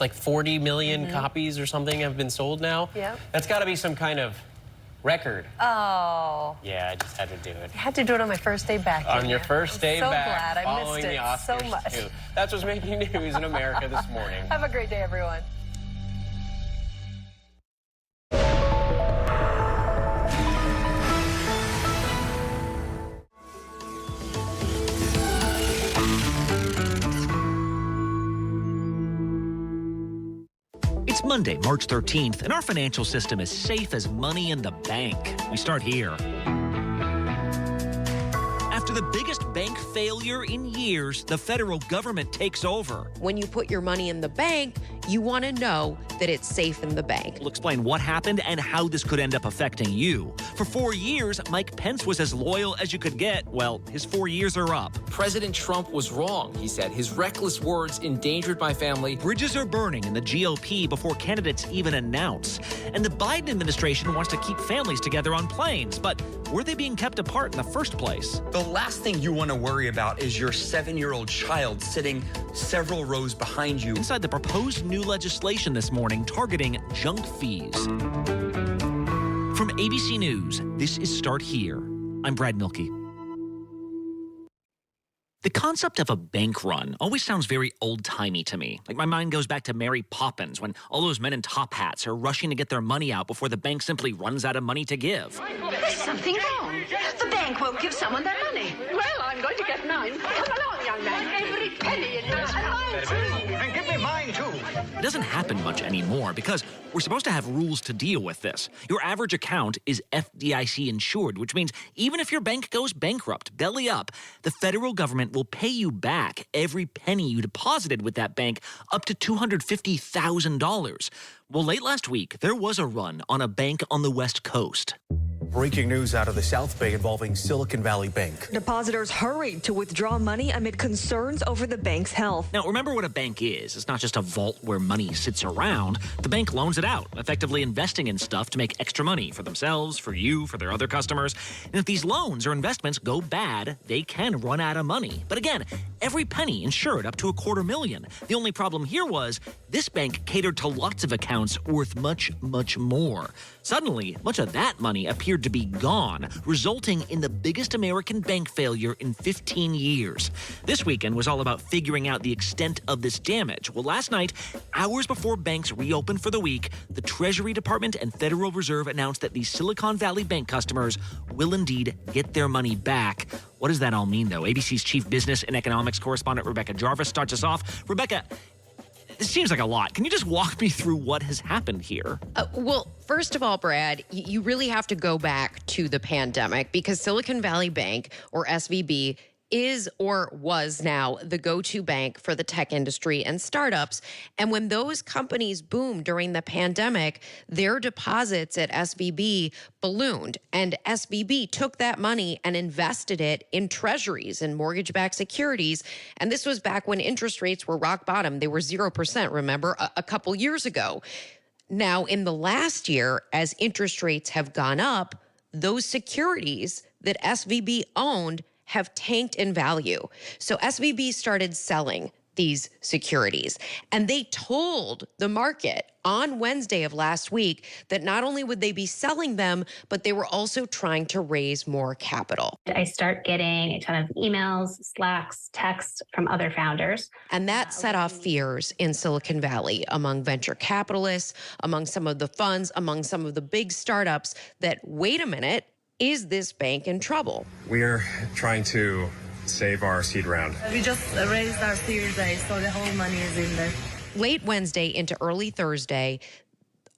like 40 million copies or something have been sold now. Yeah. That's got to be some kind of record. Oh. Yeah, I just had to do it. I had to do it on my first day back. On your first day I'm back, so glad I following missed it the Oscars so much. too. That's what's making news in America this morning. Have a great day, everyone. It's Monday, March 13th, and our financial system is safe as money in the bank. We start here. After the biggest bank failure in years, the federal government takes over. When you put your money in the bank, you want to know that it's safe in the bank. We'll explain what happened and how this could end up affecting you. For 4 years, Mike Pence was as loyal as you could get. Well, his 4 years are up. President Trump was wrong, he said. His reckless words endangered my family. Bridges are burning in the GOP before candidates even announce. And the Biden administration wants to keep families together on planes. But were they being kept apart in the first place? The last thing you want to worry about is your 7-year-old child sitting several rows behind you. Inside the proposed new legislation this morning targeting junk fees. From ABC News, this is Start Here. I'm Brad Milkey. The concept of a bank run always sounds very old-timey to me. Like my mind goes back to Mary Poppins when all those men in top hats are rushing to get their money out before the bank simply runs out of money to give. There's something wrong. The bank won't give someone their money. Well, I'm going to get mine. Come along, young man. Every penny in this. And mine, too. And give me mine, too. It doesn't happen much anymore because we're supposed to have rules to deal with this. Your average account is FDIC insured, which means even if your bank goes bankrupt, belly up, the federal government will pay you back every penny you deposited with that bank up to $250,000. Well, late last week, there was a run on a bank on the West Coast. Breaking news out of the South Bay involving Silicon Valley Bank. Depositors hurried to withdraw money amid concerns over the bank's health. Now, remember what a bank is. It's not just a vault where money sits around. The bank loans it out, effectively investing in stuff to make extra money for themselves, for you, for their other customers. And if these loans or investments go bad, they can run out of money. But again, every penny insured up to $250,000. The only problem here was this bank catered to lots of accounts worth much, much more. Suddenly, much of that money appeared to be gone, resulting in the biggest American bank failure in 15 years. This weekend was all about figuring out the extent of this damage. Well, last night, hours before banks reopened for the week, the Treasury Department and Federal Reserve announced that these Silicon Valley Bank customers will indeed get their money back. What does that all mean, though? ABC's chief business and economics correspondent Rebecca Jarvis starts us off. Rebecca, this seems like a lot. Can you just walk me through what has happened here? Well, first of all, Brad, you really have to go back to the pandemic because Silicon Valley Bank, or SVB, is or was now the go-to bank for the tech industry and startups. And when those companies boomed during the pandemic, their deposits at SVB ballooned. And SVB took that money and invested it in treasuries and mortgage-backed securities. And this was back when interest rates were rock bottom. They were 0%, remember, a couple years ago. Now, in the last year, as interest rates have gone up, those securities that SVB owned have tanked in value. So SVB started selling these securities, and they told the market on Wednesday of last week that not only would they be selling them, but they were also trying to raise more capital. I start getting a ton of emails, Slacks, texts from other founders. And that set off fears in Silicon Valley among venture capitalists, among some of the funds, among some of the big startups that, wait a minute, is this bank in trouble? We're trying to save our seed round. We just raised our Series A, so the whole money is in there. Late Wednesday into early Thursday,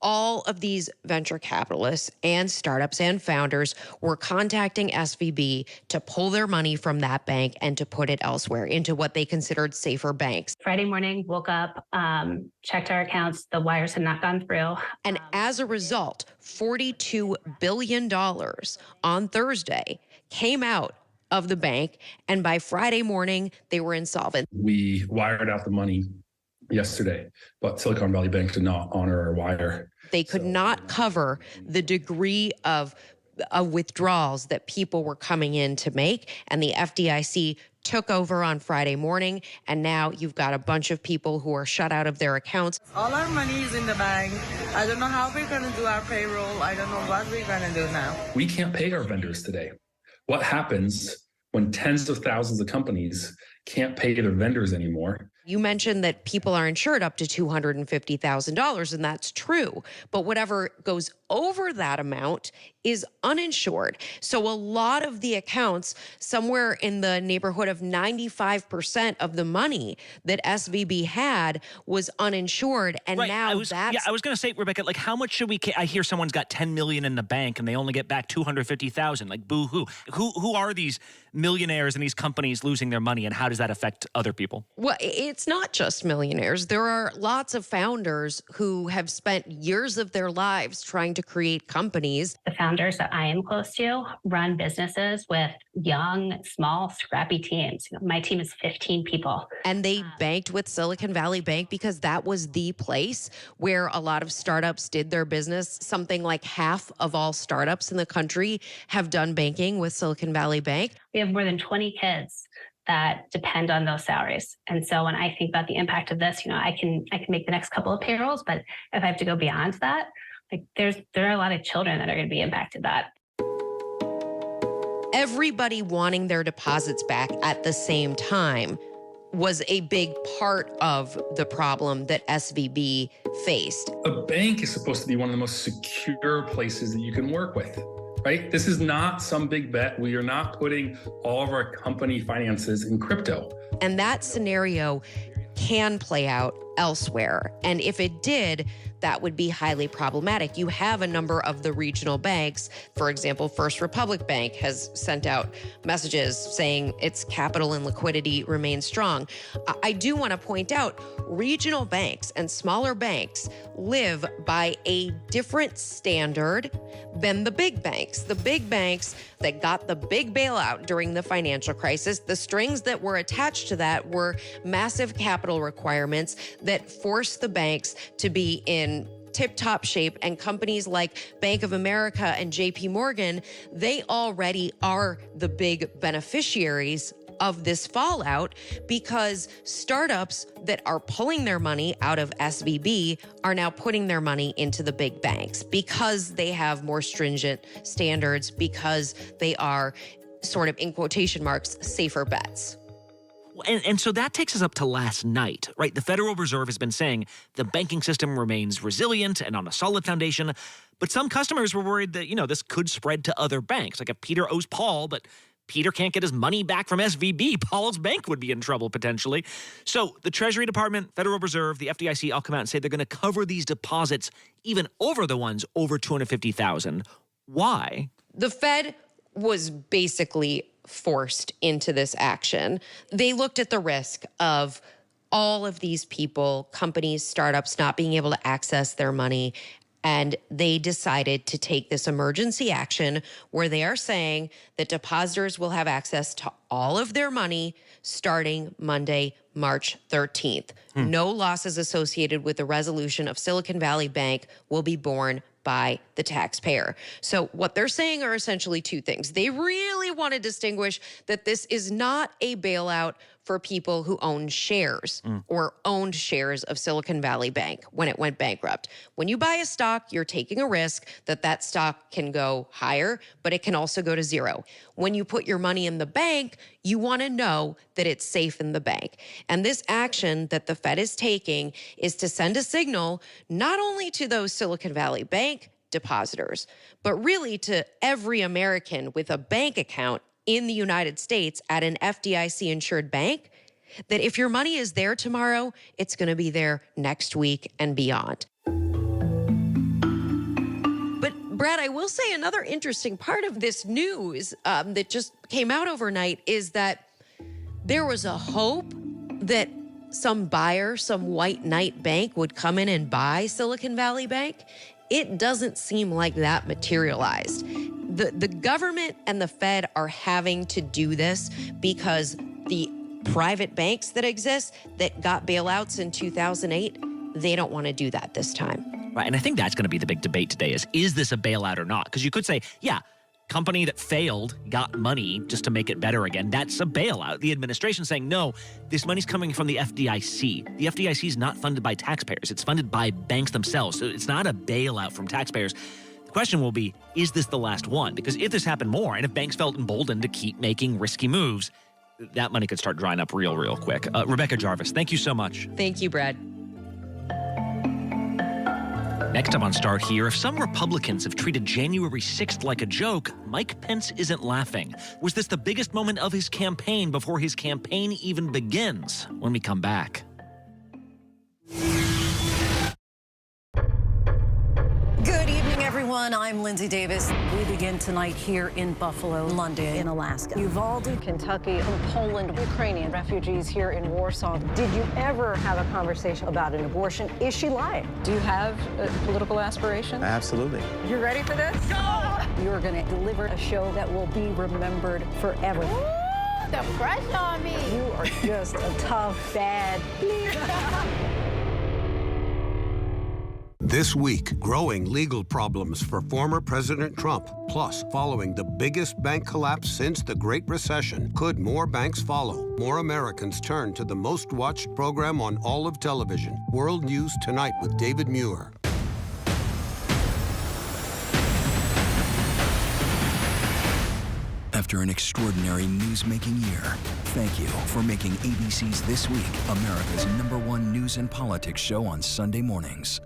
all of these venture capitalists and startups and founders were contacting SVB to pull their money from that bank and to put it elsewhere into what they considered safer banks. Friday morning, woke up, checked our accounts. The wires had not gone through. And as a result, $42 billion on Thursday came out of the bank. And by Friday morning, they were insolvent. We wired out the money yesterday, but Silicon Valley Bank did not honor our wire. They could not cover the degree of withdrawals that people were coming in to make, and the FDIC took over on Friday morning, and now you've got a bunch of people who are shut out of their accounts. All our money is in the bank. I don't know how we're going to do our payroll. I don't know what we're going to do now. We can't pay our vendors today. What happens when tens of thousands of companies can't pay their vendors anymore? You mentioned that people are insured up to $250,000, and that's true. But whatever goes over that amount is uninsured. So a lot of the accounts, somewhere in the neighborhood of 95% of the money that SVB had was uninsured. And now I was going to say, Rebecca, like, how much should we? I hear someone's got $10 million in the bank and they only get back $250,000. Like, boo hoo. Who are these millionaires and these companies losing their money, and how does that affect other people? Well, it's not just millionaires. There are lots of founders who have spent years of their lives trying to create companies. The founders that I am close to run businesses with young, small, scrappy teams. My team is 15 people. And they banked with Silicon Valley Bank because that was the place where a lot of startups did their business. Something like half of all startups in the country have done banking with Silicon Valley Bank. We have more than 20 kids that depend on those salaries. And so when I think about the impact of this, I can make the next couple of payrolls, but if I have to go beyond that, like there are a lot of children that are going to be impacted that. Everybody wanting their deposits back at the same time was a big part of the problem that SVB faced. A bank is supposed to be one of the most secure places that you can work with, right? This is not some big bet. We are not putting all of our company finances in crypto. And that scenario can play out elsewhere. And if it did, that would be highly problematic. You have a number of the regional banks. For example, First Republic Bank has sent out messages saying its capital and liquidity remain strong. I do want to point out, regional banks and smaller banks live by a different standard than the big banks. The big banks that got the big bailout during the financial crisis, the strings that were attached to that were massive capital requirements that forced the banks to be in tip-top shape, and companies like Bank of America and JP Morgan, they already are the big beneficiaries of this fallout because startups that are pulling their money out of SVB are now putting their money into the big banks because they have more stringent standards, because they are sort of, in quotation marks, safer bets. And so that takes us up to last night, right? The Federal Reserve has been saying the banking system remains resilient and on a solid foundation, but some customers were worried that, this could spread to other banks. Like if Peter owes Paul, but Peter can't get his money back from SVB, Paul's bank would be in trouble potentially. So the Treasury Department, Federal Reserve, the FDIC all come out and say they're going to cover these deposits even over the ones over $250,000. Why? The Fed was basically forced into this action. They looked at the risk of all of these people, companies, startups not being able to access their money, and they decided to take this emergency action where they are saying that depositors will have access to all of their money starting Monday, March 13th. No losses associated with the resolution of Silicon Valley Bank will be borne by the taxpayer. So what they're saying are essentially two things. They really want to distinguish that this is not a bailout for people who own shares or owned shares of Silicon Valley Bank when it went bankrupt. When you buy a stock, you're taking a risk that that stock can go higher, but it can also go to zero. When you put your money in the bank, you want to know that it's safe in the bank. And this action that the Fed is taking is to send a signal not only to those Silicon Valley Bank depositors, but really to every American with a bank account in the United States at an FDIC-insured bank, that if your money is there tomorrow, it's going to be there next week and beyond. But Brad, I will say another interesting part of this news that just came out overnight is that there was a hope that some buyer, some white knight bank would come in and buy Silicon Valley Bank. It doesn't seem like that materialized. The government and the Fed are having to do this because the private banks that exist that got bailouts in 2008, they don't want to do that this time. Right, and I think that's going to be the big debate today is this a bailout or not? Because you could say, yeah, company that failed got money just to make it better again. That's a bailout. The administration saying, no, this money's coming from the FDIC. The FDIC is not funded by taxpayers. It's funded by banks themselves. So it's not a bailout from taxpayers. The question will be, is this the last one? Because if this happened more, and if banks felt emboldened to keep making risky moves, that money could start drying up real quick. Rebecca Jarvis, thank you so much. Thank you, Brad. Next up on Start Here, if some Republicans have treated January 6th like a joke, Mike Pence isn't laughing. Was this the biggest moment of his campaign before his campaign even begins? When we come back. Good evening, everyone. I'm Lindsay Davis. We begin tonight here in Buffalo, London, in Alaska, Uvalde, Kentucky, and Poland. Ukrainian refugees here in Warsaw. Did you ever have a conversation about an abortion? Is she lying? Do you have a political aspiration? Absolutely. You ready for this? Go! You're going to deliver a show that will be remembered forever. Ooh, the pressure on me. You are just a tough, bad. This week, growing legal problems for former President Trump. Plus, following the biggest bank collapse since the Great Recession, could more banks follow? More Americans turn to the most watched program on all of television. World News Tonight with David Muir. After an extraordinary news-making year, thank you for making ABC's This Week America's #1 news and politics show on Sunday mornings.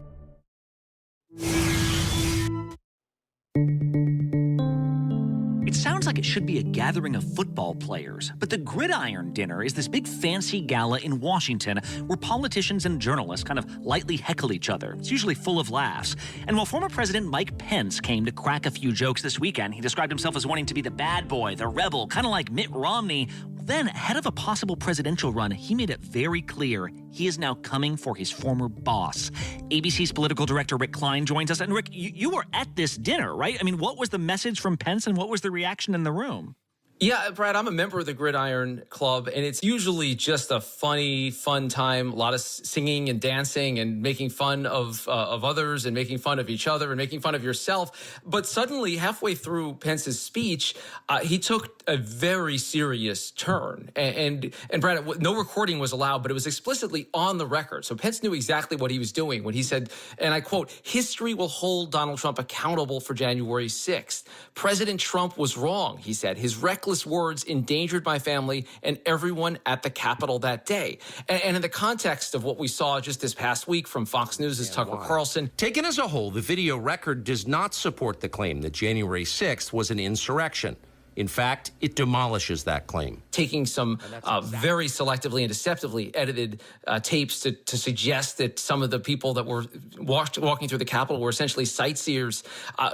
It sounds like it should be a gathering of football players, but the Gridiron Dinner is this big fancy gala in Washington where politicians and journalists kind of lightly heckle each other. It's usually full of laughs. And while former President Mike Pence came to crack a few jokes this weekend, he described himself as wanting to be the bad boy, the rebel, kind of like Mitt Romney. Then, ahead of a possible presidential run, he made it very clear he is now coming for his former boss. ABC's political director Rick Klein joins us. And Rick, you were at this dinner, right? I mean, what was the message from Pence and what was the reaction in the room? Yeah, Brad, I'm a member of the Gridiron Club, and it's usually just a funny, fun time. A lot of singing and dancing and making fun of others and making fun of each other and making fun of yourself. But suddenly, halfway through Pence's speech, he took a very serious turn. And Brad, no recording was allowed, but it was explicitly on the record. So Pence knew exactly what he was doing when he said, and I quote, "History will hold Donald Trump accountable for January 6th. President Trump was wrong," he said. "His reckless words endangered my family and everyone at the Capitol that day." And in the context of what we saw just this past week from Fox News' Tucker Carlson. Taken as a whole, the video record does not support the claim that January 6th was an insurrection. In fact, it demolishes that claim. Taking some very selectively and deceptively edited tapes to suggest that some of the people that were walking through the Capitol were essentially sightseers.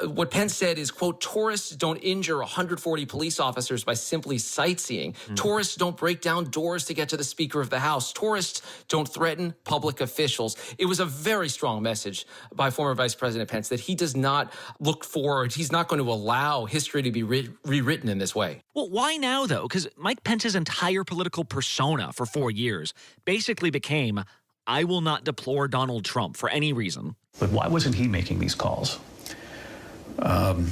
What Pence said is, quote, "Tourists don't injure 140 police officers by simply sightseeing. Tourists don't break down doors to get to the Speaker of the House. Tourists don't threaten public officials." It was a very strong message by former Vice President Pence that he does not look forward. He's not going to allow history to be rewritten in this way. Well, why now, though? Because Mike Pence's entire political persona for 4 years basically became, I will not deplore Donald Trump for any reason. But why wasn't he making these calls? That'd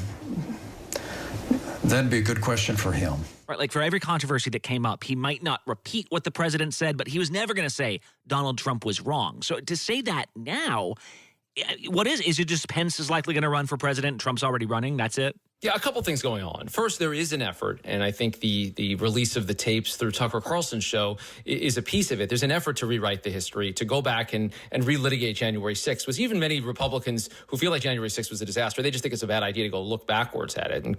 be a good question for him. Right, like for every controversy that came up, he might not repeat what the president said, but he was never going to say Donald Trump was wrong. So to say that now, what is it just Pence is likely going to run for president? Trump's already running. That's it. Yeah, a couple things going on. First, there is an effort, and I think the release of the tapes through Tucker Carlson's show is a piece of it. There's an effort to rewrite the history, to go back and relitigate January 6th, which even many Republicans who feel like January 6th was a disaster, they just think it's a bad idea to go look backwards at it. And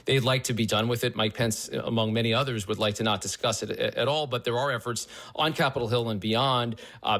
they'd like to be done with it. Mike Pence, among many others, would like to not discuss it at all. But there are efforts on Capitol Hill and beyond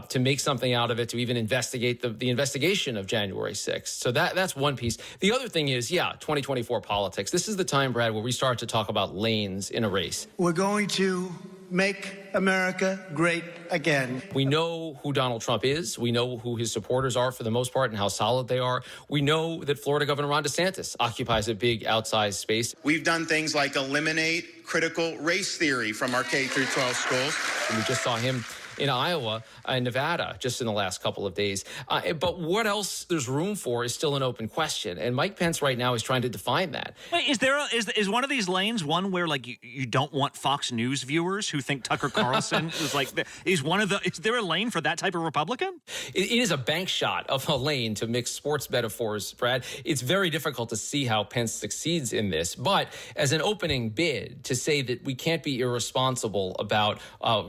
to make something out of it, to even investigate the investigation of January 6th. So that's one piece. The other thing is, 2024 politics. This is the time, Brad, where we start to talk about lanes in a race. We're going to make America great again. We know who Donald Trump is. We know who his supporters are for the most part and how solid they are. We know that Florida Governor Ron DeSantis occupies a big outsized space. We've done things like eliminate critical race theory from our K through 12 schools. And we just saw him in Iowa and Nevada just in the last couple of days. But what else there's room for is still an open question. And Mike Pence right now is trying to define that. Wait, is one of these lanes one where like you don't want Fox News viewers who think Tucker Carlson is like is there a lane for that type of Republican? It is a bank shot of a lane, to mix sports metaphors, Brad. It's very difficult to see how Pence succeeds in this. But as an opening bid to say that we can't be irresponsible about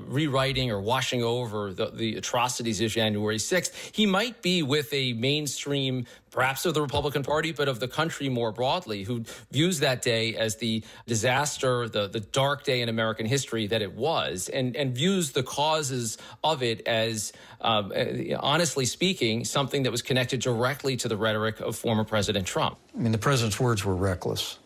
rewriting or washing over the atrocities of January 6th, he might be with a mainstream, perhaps of the Republican Party, but of the country more broadly, who views that day as the disaster, the dark day in American history that it was, and views the causes of it as, honestly speaking, something that was connected directly to the rhetoric of former President Trump. I mean, the president's words were reckless.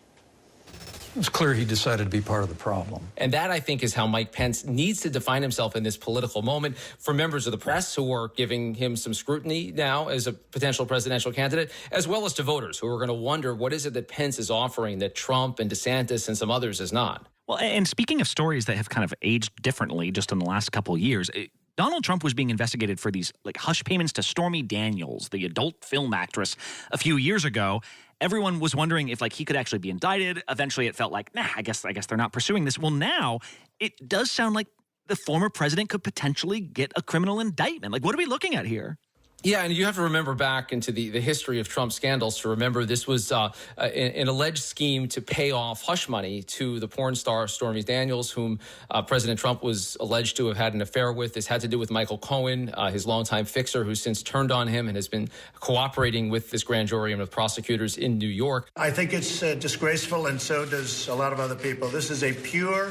It was clear he decided to be part of the problem. And that, I think, is how Mike Pence needs to define himself in this political moment. For members of the press who are giving him some scrutiny now as a potential presidential candidate, as well as to voters who are going to wonder, what is it that Pence is offering that Trump and DeSantis and some others is not? Well, and speaking of stories that have kind of aged differently just in the last couple of years, Donald Trump was being investigated for these like hush payments to Stormy Daniels, the adult film actress, a few years ago. Everyone was wondering if like he could actually be indicted. Eventually, it felt like, I guess they're not pursuing this. Well, now it does sound like the former president could potentially get a criminal indictment. Like, what are we looking at here? Yeah, and you have to remember back into the history of Trump scandals to remember this was an alleged scheme to pay off hush money to the porn star Stormy Daniels, whom President Trump was alleged to have had an affair with. This had to do with Michael Cohen, his longtime fixer, who's since turned on him and has been cooperating with this grand jury and with prosecutors in New York. I think it's disgraceful, and so does a lot of other people. This is a pure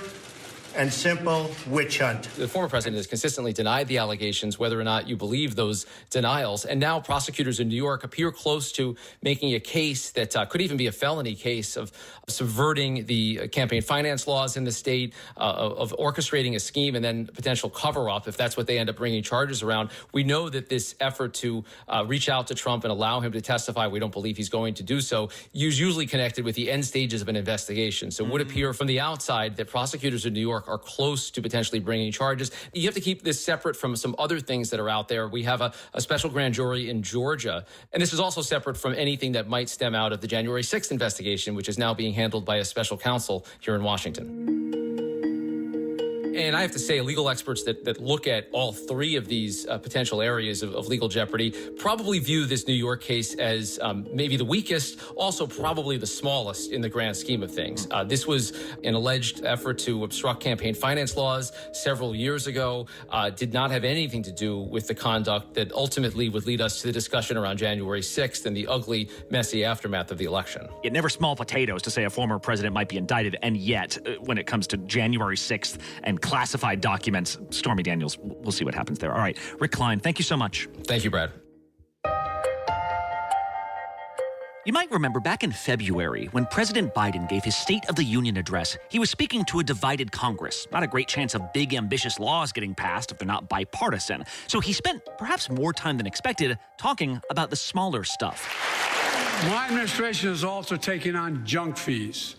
and simple witch hunt. The former president has consistently denied the allegations, whether or not you believe those denials. And now prosecutors in New York appear close to making a case that could even be a felony case of subverting the campaign finance laws in the state, of orchestrating a scheme and then potential cover-up if that's what they end up bringing charges around. We know that this effort to reach out to Trump and allow him to testify, we don't believe he's going to do so, is usually connected with the end stages of an investigation. So it would appear from the outside that prosecutors in New York are close to potentially bringing charges. You have to keep this separate from some other things that are out there. We have a special grand jury in Georgia, and this is also separate from anything that might stem out of the January 6th investigation, which is now being handled by a special counsel here in Washington. And I have to say, legal experts that look at all three of these potential areas of legal jeopardy probably view this New York case as maybe the weakest, also probably the smallest in the grand scheme of things. This was an alleged effort to obstruct campaign finance laws several years ago, did not have anything to do with the conduct that ultimately would lead us to the discussion around January 6th and the ugly, messy aftermath of the election. It never small potatoes to say a former president might be indicted, and yet when it comes to January 6th and classified documents, Stormy Daniels, we'll see what happens there. All right, Rick Klein, thank you so much. Thank you, Brad. You might remember back in February when President Biden gave his State of the Union address, he was speaking to a divided Congress. Not a great chance of big, ambitious laws getting passed if they're not bipartisan. So he spent perhaps more time than expected talking about the smaller stuff. My administration is also taking on junk fees.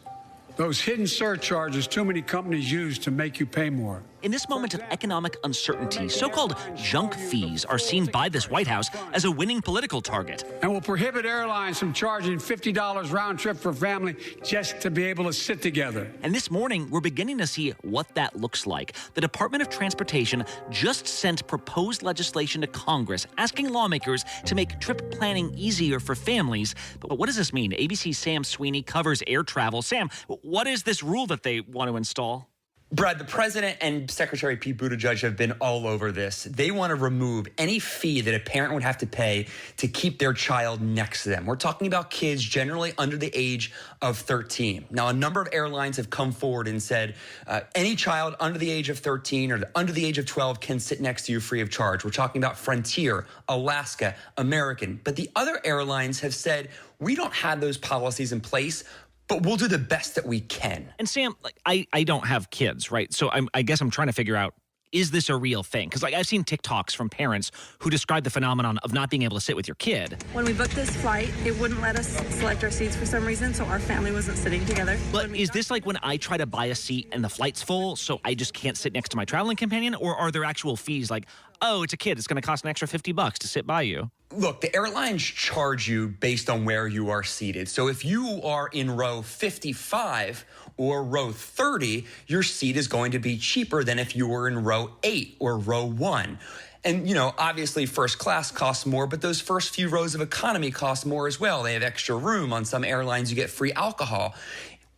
Those hidden surcharges too many companies use to make you pay more. In this moment of economic uncertainty, so-called junk fees are seen by this White House as a winning political target. And will prohibit airlines from charging $50 round trip for family just to be able to sit together. And this morning, we're beginning to see what that looks like. The Department of Transportation just sent proposed legislation to Congress asking lawmakers to make trip planning easier for families. But what does this mean? ABC's Sam Sweeney covers air travel. Sam, what is this rule that they want to install? Brad, the president and Secretary Pete Buttigieg have been all over this. They want to remove any fee that a parent would have to pay to keep their child next to them. We're talking about kids generally under the age of 13. Now, a number of airlines have come forward and said any child under the age of 13 or under the age of 12 can sit next to you free of charge. We're talking about Frontier, Alaska, American. But the other airlines have said, we don't have those policies in place, but we'll do the best that we can. And Sam, like, I don't have kids, right? So I guess I'm trying to figure out, is this a real thing? Because, like, I've seen TikToks from parents who describe the phenomenon of not being able to sit with your kid. When we booked this flight, it wouldn't let us select our seats for some reason, so our family wasn't sitting together. But is this like when I try to buy a seat and the flight's full, so I just can't sit next to my traveling companion? Or are there actual fees like, oh, it's a kid, it's going to cost an extra $50 to sit by you? Look, the airlines charge you based on where you are seated. So if you are in row 55 or row 30, your seat is going to be cheaper than if you were in row 8 or row 1. And, you know, obviously first class costs more, but those first few rows of economy cost more as well. They have extra room. On some airlines, you get free alcohol.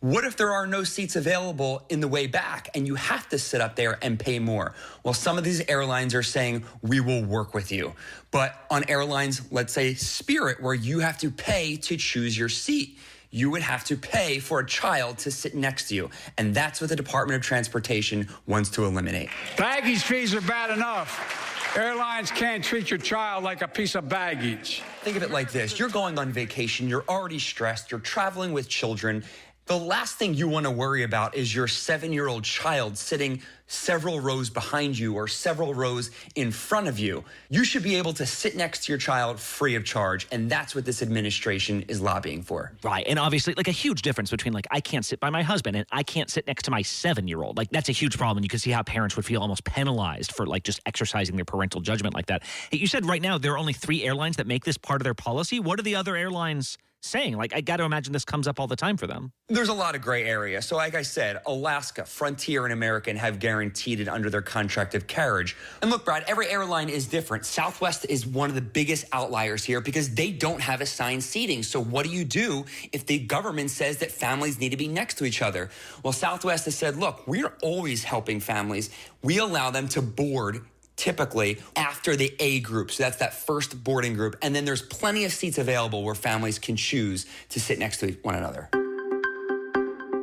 What if there are no seats available in the way back and you have to sit up there and pay more? Well, some of these airlines are saying, we will work with you. But on airlines, let's say Spirit, where you have to pay to choose your seat, you would have to pay for a child to sit next to you. And that's what the Department of Transportation wants to eliminate. Baggage fees are bad enough. Airlines can't treat your child like a piece of baggage. Think of it like this. You're going on vacation. You're already stressed. You're traveling with children. The last thing you want to worry about is your 7-year-old child sitting several rows behind you or several rows in front of you. You should be able to sit next to your child free of charge, and that's what this administration is lobbying for. Right, and obviously, like, a huge difference between, like, I can't sit by my husband and I can't sit next to my 7-year-old. Like, that's a huge problem. You can see how parents would feel almost penalized for, like, just exercising their parental judgment like that. Hey, you said right now there are only 3 airlines that make this part of their policy. What are the other airlines saying? Like, I got to imagine this comes up all the time for them. There's a lot of gray area. So like I said, Alaska, Frontier, and American have guaranteed it under their contract of carriage. And look, Brad, every airline is different. Southwest is one of the biggest outliers here because they don't have assigned seating. So what do you do if the government says that families need to be next to each other? Well, Southwest has said, look, we're always helping families. We allow them to board typically after the A group. So that's that first boarding group. And then there's plenty of seats available where families can choose to sit next to one another.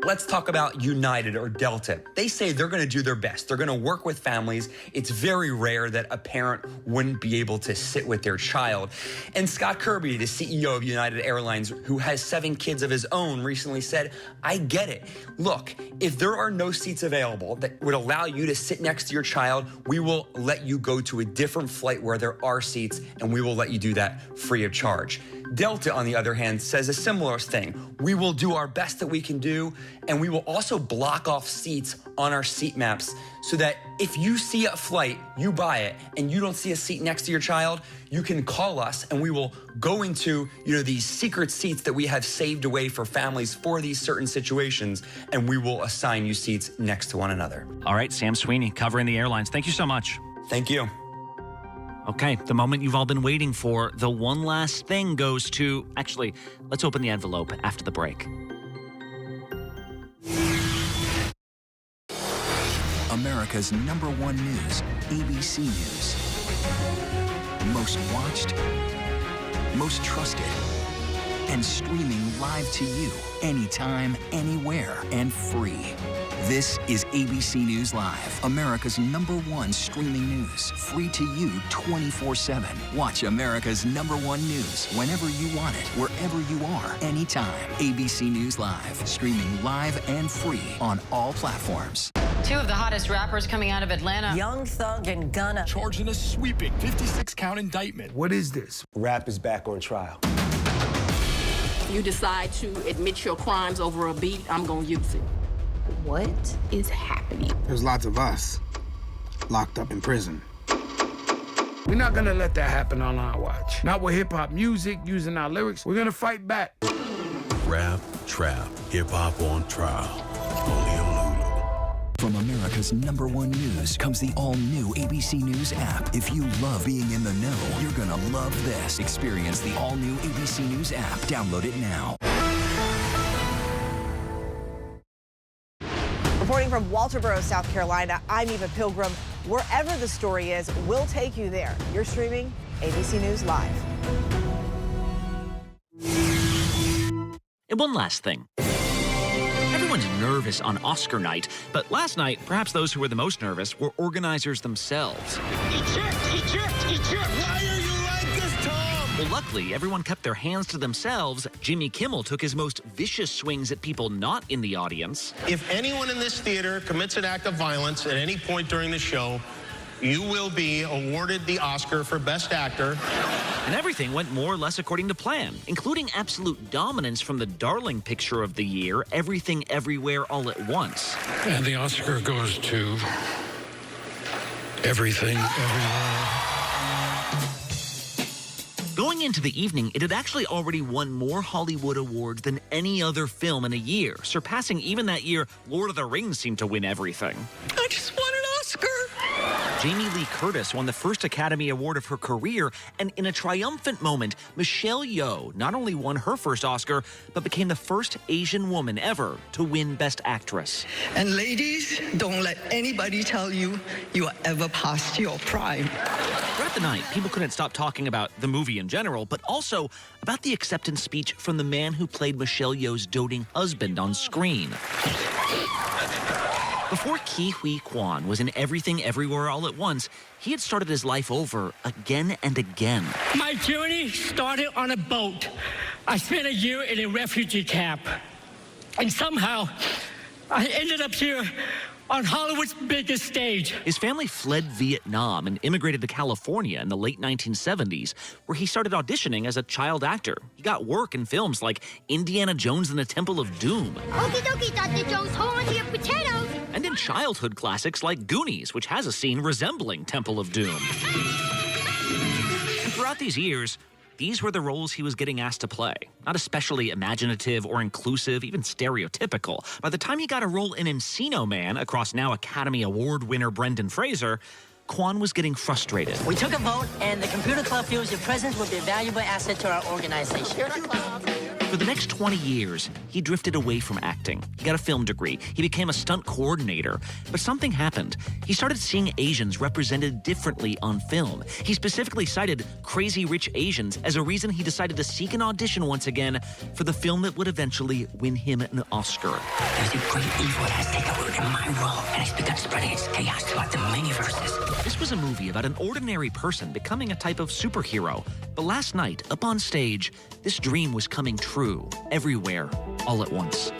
Let's talk about United or Delta. They say they're going to do their best. They're going to work with families. It's very rare that a parent wouldn't be able to sit with their child. And Scott Kirby, the CEO of United Airlines, who has 7 kids of his own, recently said, I get it. Look, if there are no seats available that would allow you to sit next to your child, we will let you go to a different flight where there are seats, and we will let you do that free of charge. Delta, on the other hand, says a similar thing. We will do our best that we can do, and we will also block off seats on our seat maps so that if you see a flight, you buy it, and you don't see a seat next to your child, you can call us and we will go into, these secret seats that we have saved away for families for these certain situations, and we will assign you seats next to one another. All right, Sam Sweeney covering the airlines. Thank you so much. Thank you. Okay, the moment you've all been waiting for, the one last thing goes to... Actually, let's open the envelope after the break. America's #1 news, ABC News. Most watched, most trusted, and streaming live to you anytime, anywhere, and free. This is ABC News Live, America's #1 streaming news, free to you 24/7. Watch America's #1 news whenever you want it, wherever you are, anytime. ABC News Live, streaming live and free on all platforms. 2 of the hottest rappers coming out of Atlanta. Young Thug and Gunna. Charged in a sweeping 56-count indictment. What is this? Rap is back on trial. You decide to admit your crimes over a beat, I'm gonna use it. What is happening? There's lots of us locked up in prison. We're not gonna let that happen on our watch. Not with hip-hop music, using our lyrics. We're gonna fight back. Rap, trap, hip-hop on trial. Only on Hulu. From America's #1 news comes the all-new ABC News app. If you love being in the know, you're gonna love this. Experience the all-new ABC News app. Download it now. Reporting from Walterboro, South Carolina, I'm Eva Pilgrim. Wherever the story is, we'll take you there. You're streaming ABC News Live. And one last thing. Everyone's nervous on Oscar night, but last night, perhaps those who were the most nervous were organizers themselves. He jerked! Why are you like this, Tom? Well, luckily, everyone kept their hands to themselves. Jimmy Kimmel took his most vicious swings at people not in the audience. If anyone in this theater commits an act of violence at any point during the show, you will be awarded the Oscar for Best Actor. And everything went more or less according to plan, including absolute dominance from the darling picture of the year, Everything Everywhere All at Once. And the Oscar goes to Everything Everywhere. Going into the evening, it had actually already won more Hollywood awards than any other film in a year, surpassing even that year Lord of the Rings seemed to win everything. I just won an Oscar. Jamie Lee Curtis won the first Academy Award of her career, and in a triumphant moment, Michelle Yeoh not only won her first Oscar, but became the first Asian woman ever to win Best Actress. And ladies, don't let anybody tell you you are ever past your prime. Throughout the night, people couldn't stop talking about the movie in general, but also about the acceptance speech from the man who played Michelle Yeoh's doting husband on screen. Before Ke Huy Quan was in Everything Everywhere All at Once, he had started his life over again and again. My journey started on a boat. I spent a year in a refugee camp. And somehow, I ended up here on Hollywood's biggest stage. His family fled Vietnam and immigrated to California in the late 1970s, where he started auditioning as a child actor. He got work in films like Indiana Jones and the Temple of Doom. Okie dokie, Dr. Jones, hold on to your potatoes. And in childhood classics like Goonies, which has a scene resembling Temple of Doom. And throughout these years, these were the roles he was getting asked to play. Not especially imaginative or inclusive, even stereotypical. By the time he got a role in Encino Man across now Academy Award winner Brendan Fraser, Quan was getting frustrated. We took a vote, and the computer club feels your presence will be a valuable asset to our organization. For the next 20 years, he drifted away from acting. He got a film degree. He became a stunt coordinator. But something happened. He started seeing Asians represented differently on film. He specifically cited Crazy Rich Asians as a reason he decided to seek an audition once again for the film that would eventually win him an Oscar. There's a great evil that has taken root in my role, and it's begun spreading its chaos throughout the many-verses. This was a movie about an ordinary person becoming a type of superhero. But last night, up on stage, this dream was coming true, everywhere, all at once.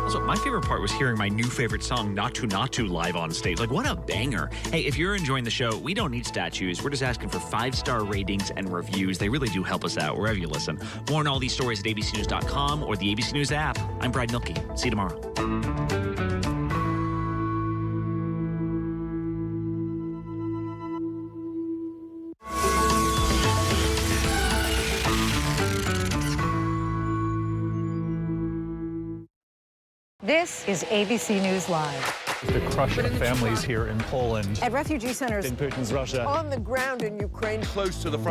Also, my favorite part was hearing my new favorite song, Not To, live on stage. Like, what a banger. Hey, if you're enjoying the show, we don't need statues. We're just asking for 5-star ratings and reviews. They really do help us out wherever you listen. More on all these stories at abcnews.com or the ABC News app. I'm Brad Milkey. See you tomorrow. This is ABC News Live. The crush of families here in Poland. At refugee centers in Putin's Russia. On the ground in Ukraine. Close to the front.